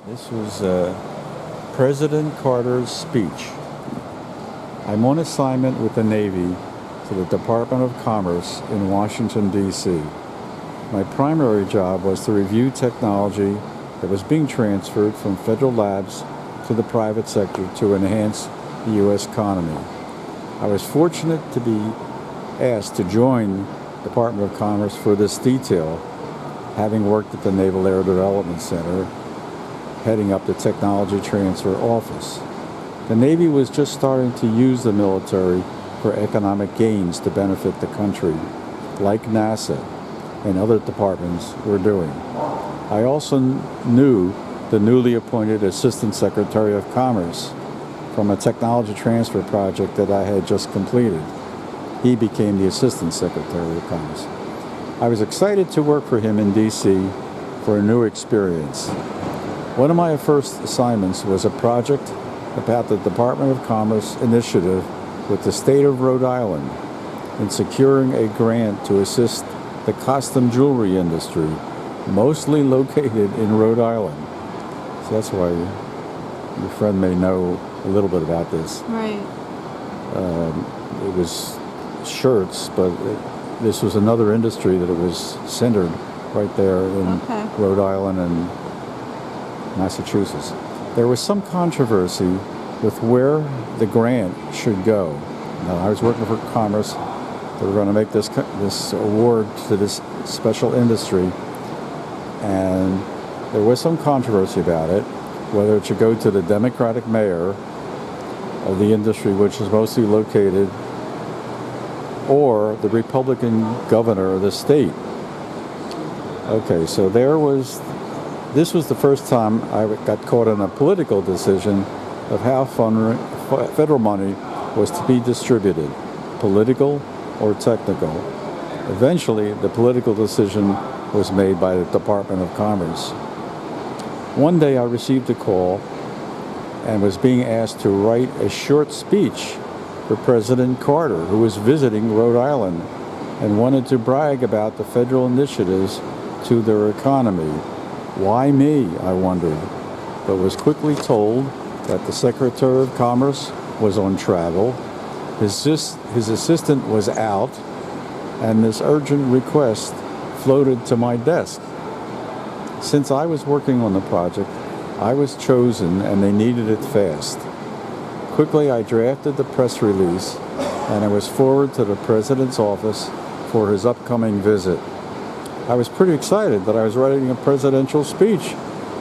This was President Carter's speech. I'm on assignment with the Navy to the Department of Commerce in Washington, D.C. My primary job was to review technology that was being transferred from federal labs to the private sector to enhance the U.S. economy. I was fortunate to be asked to join the Department of Commerce for this detail, having worked at the Naval Air Development Center, heading up the Technology Transfer Office. The Navy was just starting to use the military for economic gains to benefit the country, like NASA and other departments were doing. I also knew the newly appointed Assistant Secretary of Commerce from a technology transfer project that I had just completed. He became the Assistant Secretary of Commerce. I was excited to work for him in D.C. for a new experience. One of my first assignments was a project about the Department of Commerce initiative with the state of Rhode Island in securing a grant to assist the costume jewelry industry, mostly located in Rhode Island. So that's why your friend may know a little bit about this. Right. It was shirts, but this was another industry that it was centered right there in Rhode Island and Massachusetts. There was some controversy with where the grant should go. Now, I was working for Commerce. They were going to make this award to this special industry, and there was some controversy about it, whether it should go to the Democratic mayor of the industry, which is mostly located, or the Republican governor of the state. Okay, so this was the first time I got caught in a political decision of how federal money was to be distributed, political or technical. Eventually, the political decision was made by the Department of Commerce. One day I received a call and was being asked to write a short speech for President Carter, who was visiting Rhode Island and wanted to brag about the federal initiatives to their economy. Why me, I wondered, but was quickly told that the Secretary of Commerce was on travel, his assistant was out, and this urgent request floated to my desk. Since I was working on the project, I was chosen and they needed it fast. Quickly, I drafted the press release and it was forwarded to the President's office for his upcoming visit. I was pretty excited that I was writing a presidential speech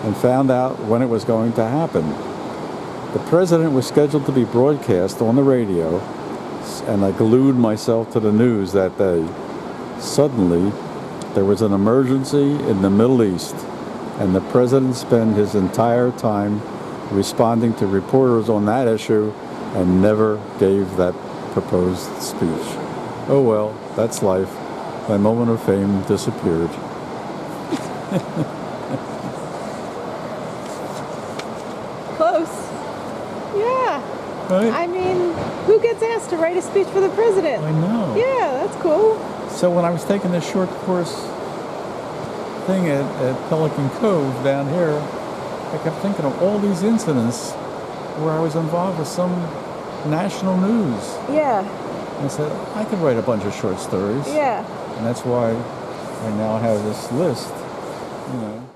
and found out when it was going to happen. The President was scheduled to be broadcast on the radio, and I glued myself to the news that day. Suddenly, there was an emergency in the Middle East, and the President spent his entire time responding to reporters on that issue and never gave that proposed speech. Oh well, that's life. My moment of fame disappeared. Close. Yeah. Right? I mean, who gets asked to write a speech for the president? I know. Yeah, that's cool. So when I was taking this short course thing at Pelican Cove down here, I kept thinking of all these incidents where I was involved with some national news. Yeah. And I said, I could write a bunch of short stories. Yeah. And that's why I now have this list, you know.